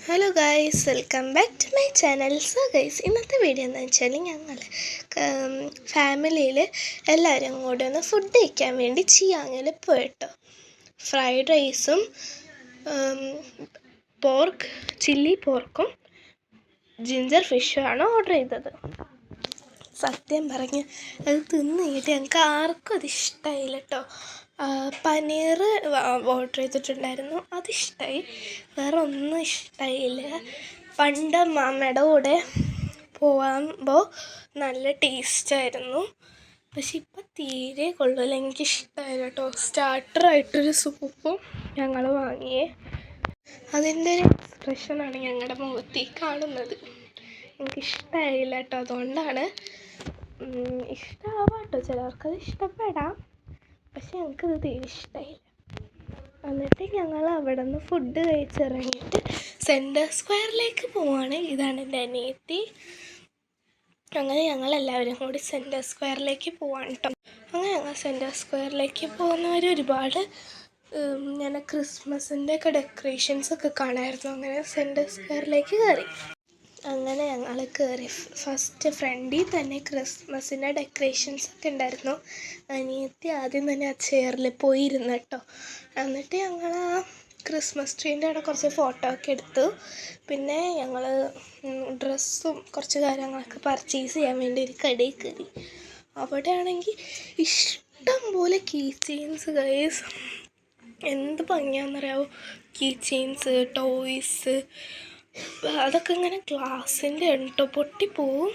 Hello guys, welcome back to my channel. So guys, ഇന്നത്തെ video എന്ന് വെച്ചാൽ ഞങ്ങൾ ഫാമിലിയിൽ എല്ലാവരും കൂടെ ഒന്ന് ഫുഡ് കഴിക്കാൻ വേണ്ടി ചിയാങ്ങിൽ പോയിട്ടോ. ഫ്രൈഡ് റൈസും ചില്ലി പോർക്കും ജിഞ്ചർ ഫിഷുമാണ് ഓർഡർ ചെയ്തത്. സത്യം പറഞ്ഞ് അത് തിന്നിട്ട് ഞങ്ങൾക്ക് ആർക്കും അത് ഇഷ്ടമായില്ല കേട്ടോ. പനീർ ഓർഡർ ചെയ്തിട്ടുണ്ടായിരുന്നു, അതിഷ്ടമായി. വേറെ ഒന്നും ഇഷ്ടമായില്ല. പണ്ട് മാമയുടെ കൂടെ പോകുമ്പോൾ നല്ല ടേസ്റ്റായിരുന്നു, പക്ഷെ ഇപ്പം തീരെ കൊള്ളില്ല. എനിക്കിഷ്ടമായില്ല കേട്ടോ. സ്റ്റാർട്ടറായിട്ടൊരു സൂപ്പും ഞങ്ങൾ വാങ്ങിയേ. അതിൻ്റെ ഒരു എക്സ്പ്രഷനാണ് ഞങ്ങളുടെ മുഖത്തേക്ക് കാണുന്നത്. എനിക്കിഷ്ടമായില്ല കേട്ടോ. അതുകൊണ്ടാണ് ഇഷ്ടമാവാം കേട്ടോ, ചിലർക്കത് ഇഷ്ടപ്പെടാം, പക്ഷെ ഞങ്ങൾക്കത് തീരെ ഇഷ്ടമായില്ല. എന്നിട്ട് ഞങ്ങൾ അവിടെ നിന്ന് ഫുഡ് കഴിച്ചിറങ്ങിയിട്ട് സെൻറ്റർ സ്ക്വയറിലേക്ക് പോവുകയാണ്. ഇതാണ് എൻ്റെ അനിയത്തി. അങ്ങനെ ഞങ്ങളെല്ലാവരും കൂടി സെൻറ്റർ സ്ക്വയറിലേക്ക് പോവാണ് കേട്ടോ. അങ്ങനെ ഞങ്ങൾ സെൻറ്റർ സ്ക്വയറിലേക്ക് പോകുന്നവർ ഒരുപാട് ഞാൻ ക്രിസ്മസിൻ്റെ ഒക്കെ ഡെക്കറേഷൻസൊക്കെ കാണാമായിരുന്നു. അങ്ങനെ സെൻറ്റർ സ്ക്വയറിലേക്ക് കയറി. അങ്ങനെ ഞങ്ങൾ കയറി. ഫസ്റ്റ് ഫ്രണ്ടിൽ തന്നെ ക്രിസ്മസിൻ്റെ ഡെക്കറേഷൻസൊക്കെ ഉണ്ടായിരുന്നു. അനിയത്തി ആദ്യം തന്നെ ആ ചെയറിൽ പോയി ഇരുന്നു കേട്ടോ. എന്നിട്ട് ഞങ്ങൾ ആ ക്രിസ്മസ് ട്രീൻ്റെ അവിടെ കുറച്ച് ഫോട്ടോ ഒക്കെ എടുത്തു. പിന്നെ ഞങ്ങൾ ഡ്രസ്സും കുറച്ച് കാര്യങ്ങളൊക്കെ പർച്ചേസ് ചെയ്യാൻ വേണ്ടി ഒരു കടയിൽ കയറി. അവിടെ ആണെങ്കിൽ ഇഷ്ടം പോലെ കീ ചെയിൻസ് ഗൈസ്, എന്ത് ഭംഗിയാണെന്നറിയാമോ. കീ ചെയിൻസ്, ടോയ്സ്, അതൊക്കെ ഇങ്ങനെ ഗ്ലാസിൻ്റെ കേട്ടോ, പൊട്ടിപ്പോവും.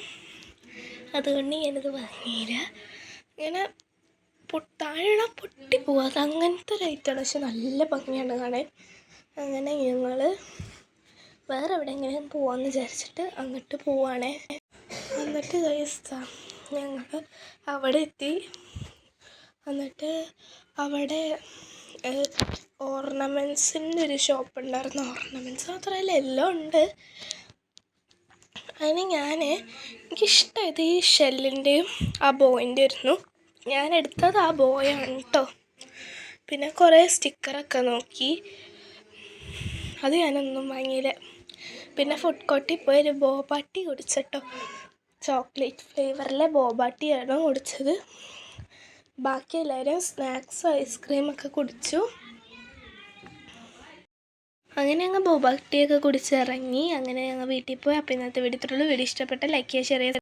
അതുകൊണ്ട് ഞാനത് വാങ്ങിയില്ല. ഇങ്ങനെ താഴെ പൊട്ടിപ്പോവും, അത് അങ്ങനത്തെ ഒരു ഐറ്റമാണ്. പക്ഷെ നല്ല ഭംഗിയാണ് കാണാൻ. അങ്ങനെ ഞങ്ങൾ വേറെ എവിടെയെങ്കിലും പോവാമെന്ന് വിചാരിച്ചിട്ട് അങ്ങോട്ട് പോവുകയാണേ. എന്നിട്ട് കഴിച്ചാൽ ഞങ്ങൾ അവിടെ എത്തി. എന്നിട്ട് അവിടെ ഓർണമെൻറ്റ്സിൻ്റെ ഒരു ഷോപ്പ് ഉണ്ടായിരുന്നു. ഓർണമെൻറ്റ്സ് മാത്രമല്ല, എല്ലാം ഉണ്ട്. അതിന് എനിക്കിഷ്ടമായത് ഈ ഷെല്ലിൻ്റെയും ആ ബോയിൻ്റെ ആയിരുന്നു. ഞാൻ എടുത്തത് ആ ബോയാണ് കേട്ടോ. പിന്നെ കുറേ സ്റ്റിക്കറൊക്കെ നോക്കി, അത് ഞാനൊന്നും വാങ്ങിയില്ല. പിന്നെ ഫുഡ് കോർട്ടിൽ പോയി ഒരു ബോബാട്ടി കുടിച്ചിട്ടോ. ചോക്ലേറ്റ് ഫ്ലേവറിലെ ബോബാട്ടിയാണ് കുടിച്ചത്. ബാക്കി എല്ലാവരും സ്നാക്സും ഐസ്ക്രീമൊക്കെ കുടിച്ചു. അങ്ങനെ ഞങ്ങൾ ബോബാട്ടിയൊക്കെ കുടിച്ചിറങ്ങി. അങ്ങനെ ഞങ്ങൾ വീട്ടിൽ പോയി. അപ്പോൾ ഇന്നത്തെ വീഡിയോ ഇത്രയുള്ളൂ. വീഡിയോ ഇഷ്ടപ്പെട്ട ലൈക്ക് ചെയ്യുക, ഷെയർ ചെയ്യുക.